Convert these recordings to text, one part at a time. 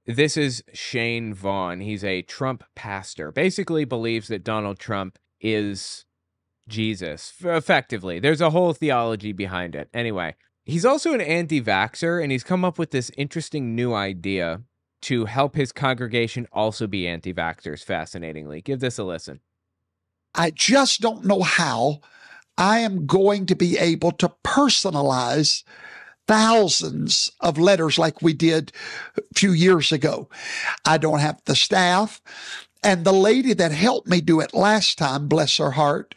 This is Shane Vaughn. He's a Trump pastor. Basically believes that Donald Trump is Jesus, effectively. There's a whole theology behind it. Anyway, he's also an anti-vaxxer, and he's come up with this interesting new idea to help his congregation also be anti-vaxxers, fascinatingly. Give this a listen. I just don't know how I am going to be able to personalize thousands of letters like we did a few years ago. I don't have the staff. And the lady that helped me do it last time, bless her heart,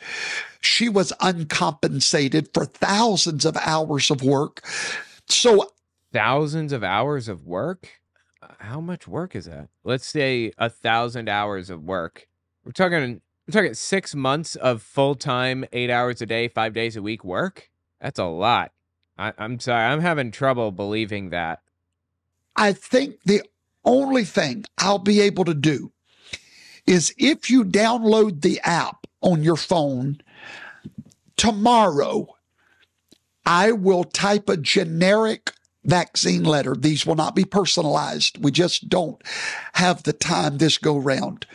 she was uncompensated for thousands of hours of work. So thousands of hours of work? How much work is that? Let's say 1,000 hours of work. We're talking 6 months of full-time, 8 hours a day, 5 days a week work? That's a lot. I'm sorry, I'm having trouble believing that. I think the only thing I'll be able to do is if you download the app on your phone tomorrow, I will type a generic vaccine letter. These will not be personalized. We just don't have the time this go round.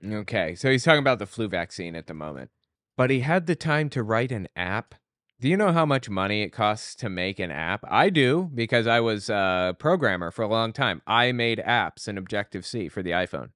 Okay, so he's talking about the flu vaccine at the moment. But he had the time to write an app. Do you know how much money it costs to make an app? I do, because I was a programmer for a long time. I made apps in Objective-C for the iPhone.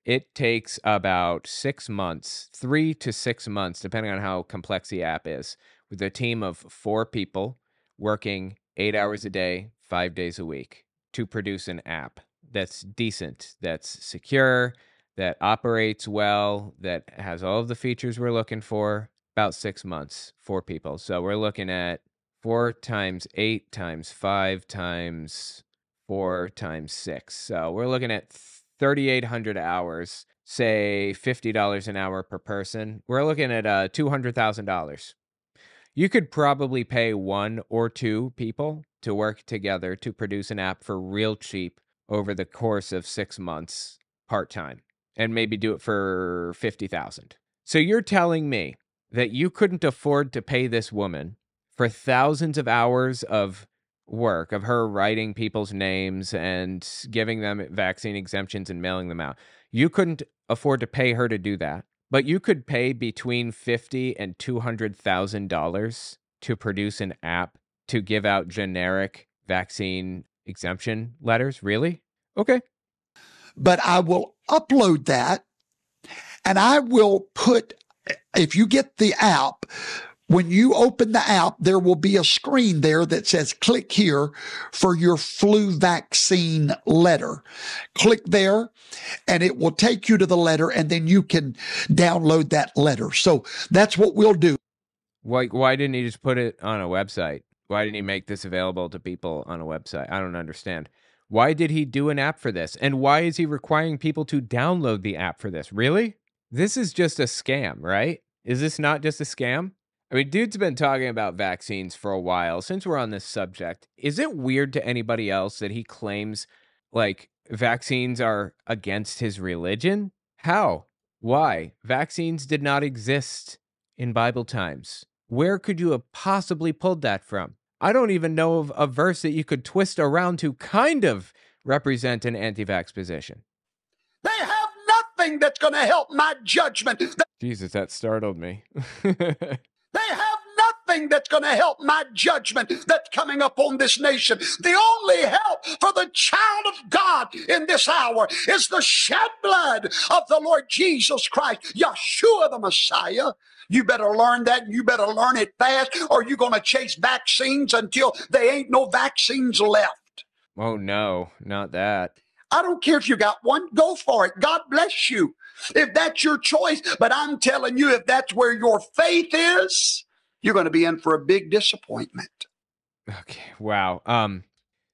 It takes about 6 months, 3 to 6 months, depending on how complex the app is, with a team of 4 people working 8 hours a day, 5 days a week to produce an app that's decent, that's secure, that operates well, that has all of the features we're looking for. About 6 months, 4 people. So we're looking at 4 times 8 times 5 times 4 times 6. So we're looking at 3,800 hours, say $50 an hour per person. We're looking at $200,000. You could probably pay 1 or 2 people to work together to produce an app for real cheap over the course of 6 months, part-time, and maybe do it for $50,000. So you're telling me that you couldn't afford to pay this woman for thousands of hours of work, of her writing people's names and giving them vaccine exemptions and mailing them out. You couldn't afford to pay her to do that, but you could pay between $50,000 and $200,000 to produce an app to give out generic vaccine exemption letters. Really? Okay. But I will upload that, and I will put, if you get the app, when you open the app, there will be a screen there that says, click here for your flu vaccine letter. Click there, and it will take you to the letter, and then you can download that letter. So that's what we'll do. Why didn't he just put it on a website? Why didn't he make this available to people on a website? I don't understand. Why did he do an app for this? And why is he requiring people to download the app for this? Really? This is just a scam, right? Is this not just a scam? I mean, dude's been talking about vaccines for a while. Since we're on this subject, is it weird to anybody else that he claims, like, vaccines are against his religion? How? Why? Vaccines did not exist in Bible times. Where could you have possibly pulled that from? I don't even know of a verse that you could twist around to kind of represent an anti-vax position. They have nothing that's going to help my judgment. Jesus, that startled me. They have nothing that's going to help my judgment that's coming upon this nation. The only help for the child of God in this hour is the shed blood of the Lord Jesus Christ, Yeshua the Messiah. You better learn that, and you better learn it fast, or you're going to chase vaccines until there ain't no vaccines left. Oh, no, not that. I don't care if you got one, go for it. God bless you if that's your choice. But I'm telling you, if that's where your faith is, you're going to be in for a big disappointment. Okay, wow.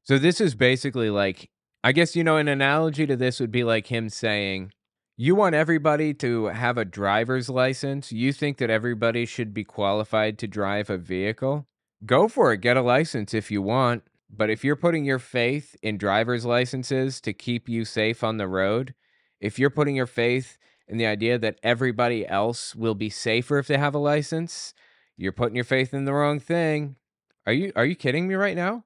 So this is basically like, I guess, an analogy to this would be like him saying, you want everybody to have a driver's license? You think that everybody should be qualified to drive a vehicle? Go for it. Get a license if you want. But if you're putting your faith in driver's licenses to keep you safe on the road, if you're putting your faith in the idea that everybody else will be safer if they have a license, you're putting your faith in the wrong thing. Are you kidding me right now?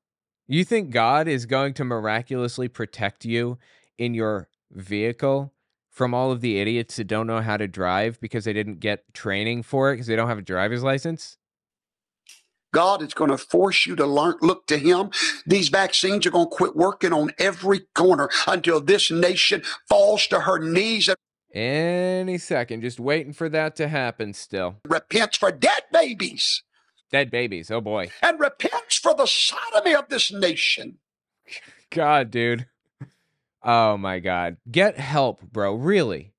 You think God is going to miraculously protect you in your vehicle from all of the idiots that don't know how to drive because they didn't get training for it because they don't have a driver's license? God is going to force you to look to him. These vaccines are going to quit working on every corner until this nation falls to her knees and Any second, just waiting for that to happen still. repents for dead babies. Dead babies, oh boy. And repents for the sodomy of this nation. God, dude. Oh my God. Get help, bro. Really.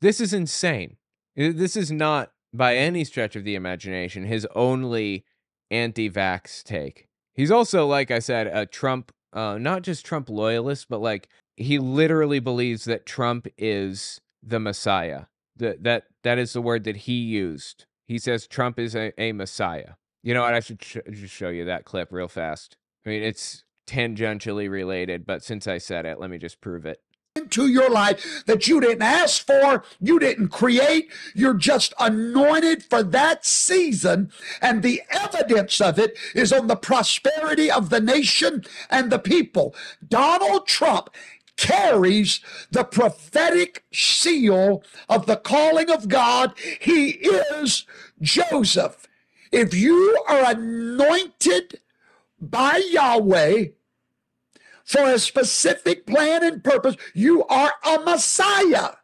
This is insane. This is not, by any stretch of the imagination, his only anti-vax take. He's also, like I said, a Trump, not just Trump loyalist, but like he literally believes that Trump is the Messiah. That is the word that he used. He says Trump is a Messiah. You know what? I should just show you that clip real fast. I mean, it's tangentially related, but since I said it, let me just prove it. Into your life that you didn't ask for, you didn't create, you're just anointed for that season, and the evidence of it is on the prosperity of the nation and the people. Donald Trump carries the prophetic seal of the calling of God. He is Joseph. If you are anointed by Yahweh for a specific plan and purpose, you are a Messiah.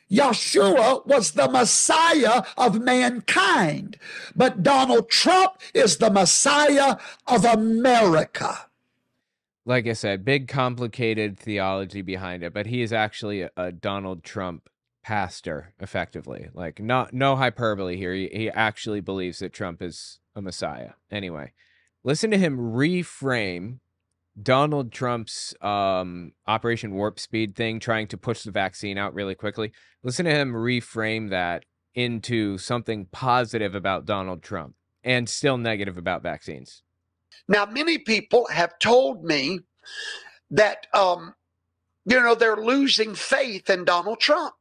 Yeshua was the Messiah of mankind, but Donald Trump is the Messiah of America. Like I said, big complicated theology behind it, but he is actually a Donald Trump pastor, effectively. Like, no hyperbole here. He actually believes that Trump is a Messiah. Anyway, listen to him reframe Donald Trump's Operation Warp Speed thing, trying to push the vaccine out really quickly. Listen to him reframe that into something positive about Donald Trump and still negative about vaccines. Now, many people have told me that, they're losing faith in Donald Trump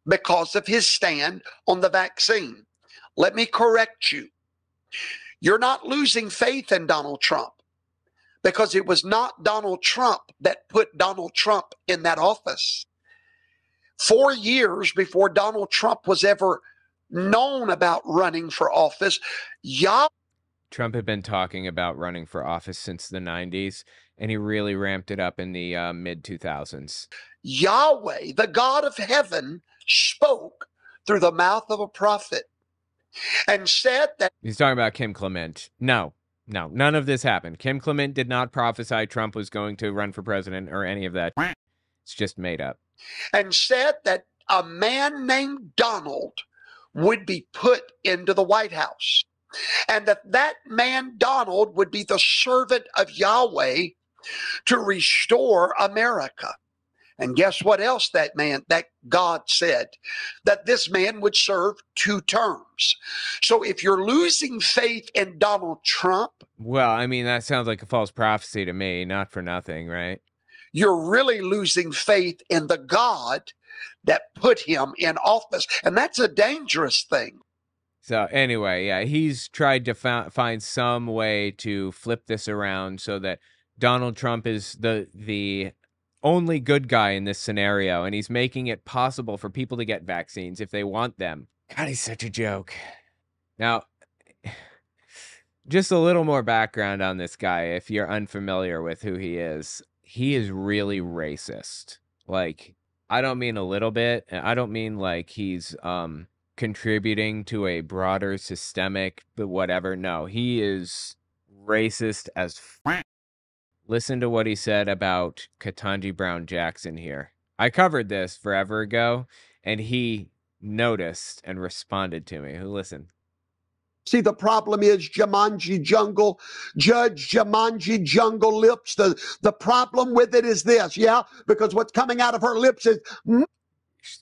because of his stand on the vaccine. Let me correct you. You're not losing faith in Donald Trump, because it was not Donald Trump that put Donald Trump in that office. 4 years before Donald Trump was ever known about running for office, Trump had been talking about running for office since the 90s, and he really ramped it up in the mid-2000s. Yahweh, the God of heaven, spoke through the mouth of a prophet and said that... He's talking about Kim Clement. No, none of this happened. Kim Clement did not prophesy Trump was going to run for president or any of that. It's just made up. And said that a man named Donald would be put into the White House, and that man Donald would be the servant of Yahweh to restore America. And guess what else that God said? That this man would serve 2 terms. So if you're losing faith in Donald Trump... Well, I mean, that sounds like a false prophecy to me, not for nothing, right? You're really losing faith in the God that put him in office. And that's a dangerous thing. So anyway, yeah, he's tried to find some way to flip this around so that Donald Trump is the only good guy in this scenario, and he's making it possible for people to get vaccines if they want them. God, he's such a joke. Now, just a little more background on this guy, if you're unfamiliar with who he is really racist. Like, I don't mean a little bit. I don't mean like he's contributing to a broader systemic whatever. No, he is racist as Listen to what he said about Ketanji Brown Jackson here. I covered this forever ago, and he noticed and responded to me. Listen. See, the problem is Jumanji Jungle, Judge Jumanji Jungle lips. The problem with it is this, yeah? Because what's coming out of her lips is...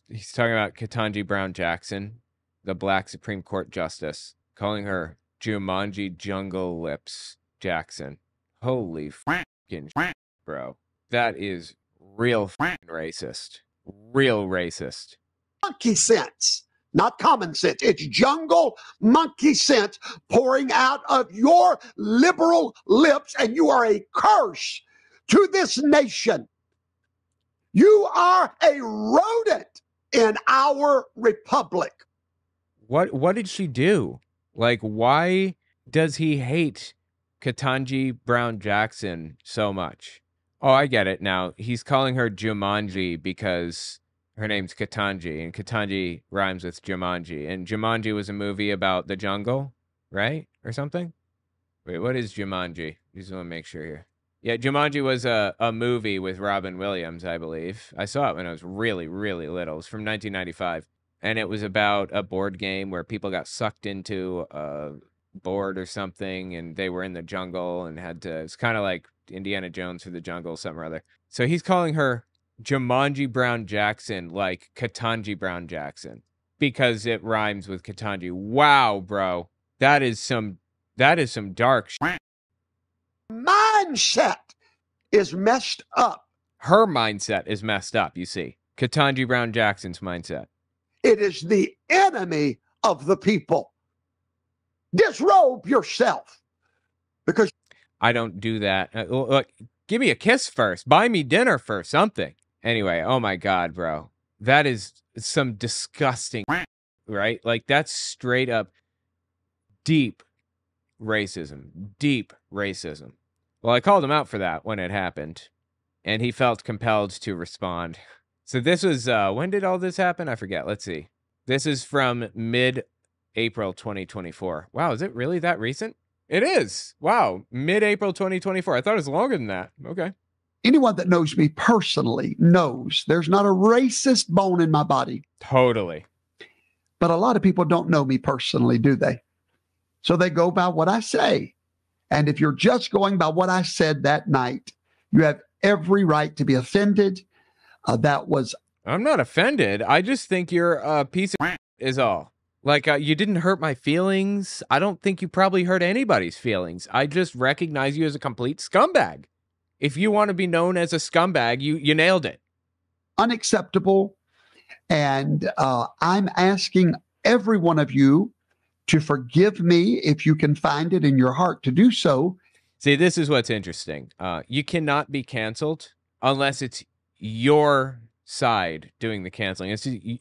He's talking about Ketanji Brown Jackson, the Black Supreme Court Justice, calling her Jumanji Jungle Lips Jackson. Holy fucking shit, bro. That is real fucking racist. Real racist. Monkey sense. not common sense. It's jungle monkey sense pouring out of your liberal lips, and you are a curse to this nation. You are a rodent in our republic. What did she do? Like, why does he hate Ketanji Brown Jackson so much? Oh, I get it now. He's calling her Jumanji because her name's Ketanji, and Ketanji rhymes with Jumanji. And Jumanji was a movie about the jungle, right? Or something? Wait, what is Jumanji? Just want to make sure here. Yeah, Jumanji was a movie with Robin Williams, I believe. I saw it when I was really, really little. It was from 1995. And it was about a board game where people got sucked into a board or something, and they were in the jungle and had to, it's kind of like Indiana Jones through the jungle, something or other. So he's calling her Jumanji Brown Jackson, like Ketanji Brown Jackson, because it rhymes with Ketanji. Wow, bro. That is some dark shit. Mindset is messed up. Her mindset is messed up, you see. Ketanji Brown Jackson's mindset. It is the enemy of the people. Disrobe yourself, because I don't do that. Look, give me a kiss first. Buy me dinner first. Something. Anyway, oh my God, bro. That is some disgusting, right? Like, that's straight up deep racism. Deep racism. Well, I called him out for that when it happened, and he felt compelled to respond. So this was, when did all this happen? I forget. Let's see. This is from mid-April 2024. Wow, is it really that recent? It is. Wow, mid-April 2024. I thought it was longer than that. Okay. anyone that knows me personally knows there's not a racist bone in my body. Totally. But a lot of people don't know me personally, do they? So they go by what I say. And if you're just going by what I said that night, you have every right to be offended. I'm not offended. I just think you're a piece of is all. Like, you didn't hurt my feelings. I don't think you probably hurt anybody's feelings. I just recognize you as a complete scumbag. If you want to be known as a scumbag, you nailed it. Unacceptable. And I'm asking every one of you to forgive me if you can find it in your heart to do so. See, this is what's interesting. You cannot be canceled unless it's your side doing the canceling,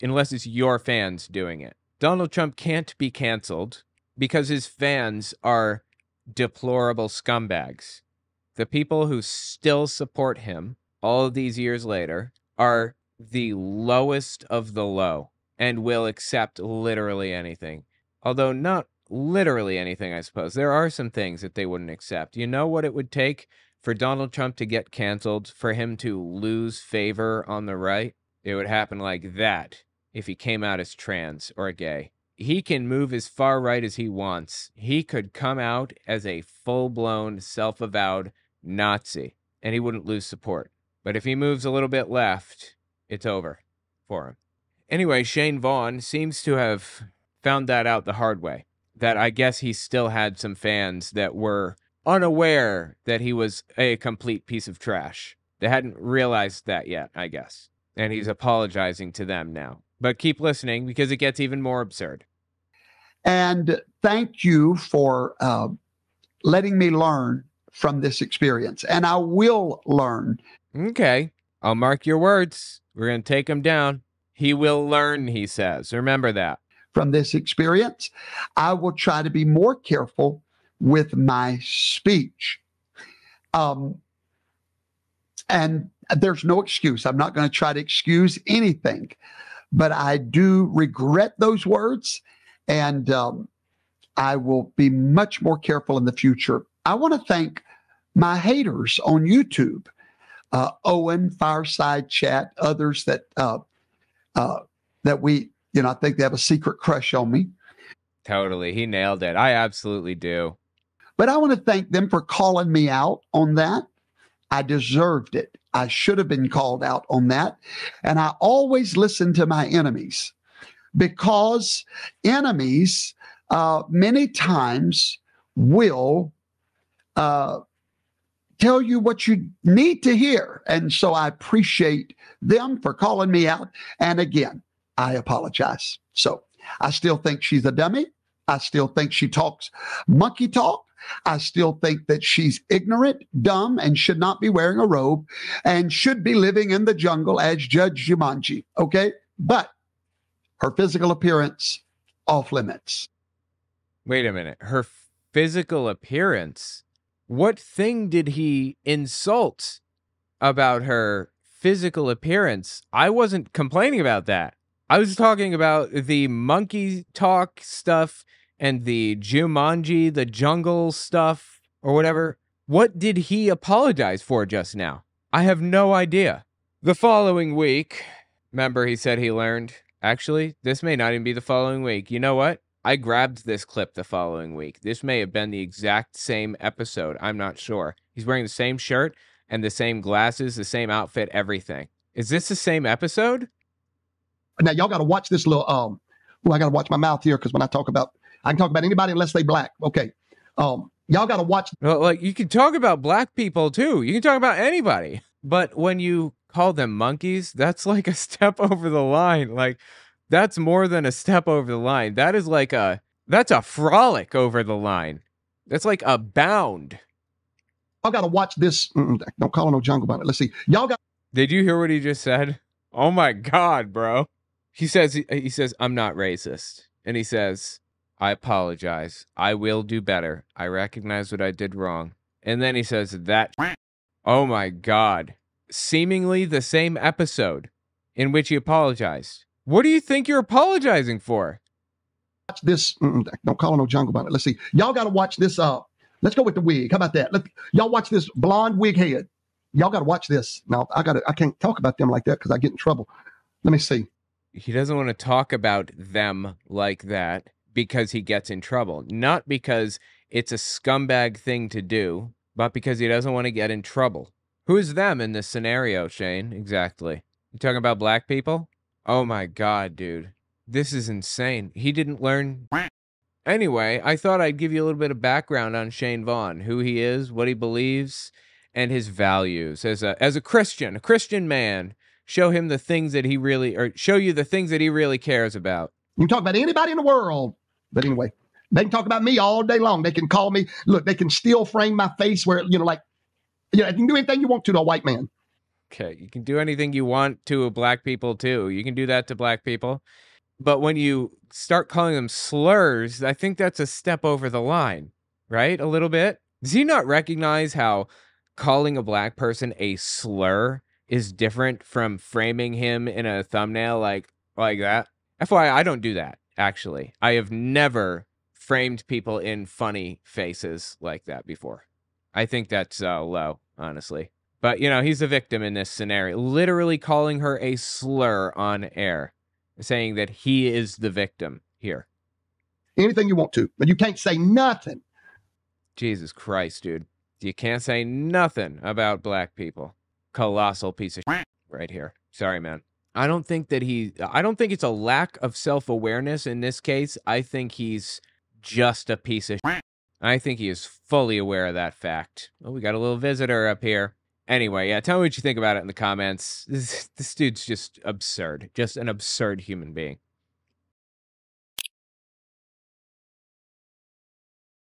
unless it's your fans doing it. Donald Trump can't be canceled because his fans are deplorable scumbags. The people who still support him all of these years later are the lowest of the low and will accept literally anything. Although not literally anything, I suppose. There are some things that they wouldn't accept. You know what it would take for Donald Trump to get canceled, for him to lose favor on the right? It would happen like that if he came out as trans or gay. He can move as far right as he wants. He could come out as a full-blown, self-avowed Nazi, and he wouldn't lose support. But if he moves a little bit left, it's over for him. Anyway, Shane Vaughn seems to have found that out the hard way. That I guess he still had some fans that were unaware that he was a complete piece of trash. They hadn't realized that yet, I guess. And he's apologizing to them now. But keep listening because it gets even more absurd. And thank you for letting me learn from this experience. And I will learn. Okay. I'll mark your words. We're going to take him down. He will learn, he says. Remember that. From this experience, I will try to be more careful with my speech. And there's no excuse. I'm not going to try to excuse anything, but I do regret those words, and I will be much more careful in the future. I want to thank my haters on YouTube, Owen, Fireside Chat, others that we, I think they have a secret crush on me. Totally. He nailed it. I absolutely do. But I want to thank them for calling me out on that. I deserved it. I should have been called out on that. And I always listen to my enemies, because enemies many times will tell you what you need to hear. And so I appreciate them for calling me out. And again, I apologize. So I still think she's a dummy. I still think she talks monkey talk. I still think that she's ignorant, dumb, and should not be wearing a robe and should be living in the jungle as Judge Jumanji. Okay. But her physical appearance, off limits. Wait a minute. Her physical appearance? What thing did he insult about her physical appearance? I wasn't complaining about that. I was talking about the monkey talk stuff and the Jumanji, the jungle stuff, or whatever. What did he apologize for just now? I have no idea. The following week, remember he said he learned. Actually, this may not even be the following week. You know what? I grabbed this clip the following week. This may have been the exact same episode. I'm not sure. He's wearing the same shirt and the same glasses, the same outfit, everything. Is this the same episode? Now, y'all got to watch this little, I got to watch my mouth here because when I can talk about anybody unless they black. Okay. Y'all got to watch. Well, like, you can talk about black people too. You can talk about anybody. But when you call them monkeys, that's like a step over the line. Like, that's more than a step over the line. That is like that's a frolic over the line. That's like a bound. Y'all got to watch this. Don't call it no jungle about it. Let's see. Y'all got. Did you hear what he just said? Oh my God, bro. He says, I'm not racist. And he says, I apologize. I will do better. I recognize what I did wrong. And then he says that. Oh my God. Seemingly the same episode in which he apologized. What do you think you're apologizing for? Watch this. Don't call it no jungle about it. Let's see. Y'all got to watch this. Let's go with the wig. How about that? Y'all watch this blonde wig head. Y'all got to watch this. Now, I can't talk about them like that because I get in trouble. Let me see. He doesn't want to talk about them like that because he gets in trouble. Not because it's a scumbag thing to do, but because he doesn't want to get in trouble. Who's them in this scenario, Shane? Exactly. You talking about black people? Oh my God, dude. This is insane. He didn't learn. Anyway, I thought I'd give you a little bit of background on Shane Vaughn, who he is, what he believes, and his values as a Christian man. Show him the things that he really, or show you the things that he really cares about. You can talk about anybody in the world. But anyway, they can talk about me all day long. They can call me, look, they can still frame my face where, you can do anything you want to a white man. Okay, you can do anything you want to black people too. You can do that to black people. But when you start calling them slurs, I think that's a step over the line, right? A little bit. Does he not recognize how calling a black person a slur is different from framing him in a thumbnail like that? FYI, I don't do that, actually. I have never framed people in funny faces like that before. I think that's low, honestly. But, he's a victim in this scenario. Literally calling her a slur on air. Saying that he is the victim here. Anything you want to, but you can't say nothing. Jesus Christ, dude. You can't say nothing about black people. Colossal piece of shit right here. Sorry, man. I don't think it's a lack of self-awareness in this case. I think he's just a piece of shit. I think he is fully aware of that fact. Oh, we got a little visitor up here. Anyway, yeah, tell me what you think about it in the comments. This dude's just absurd. Just an absurd human being.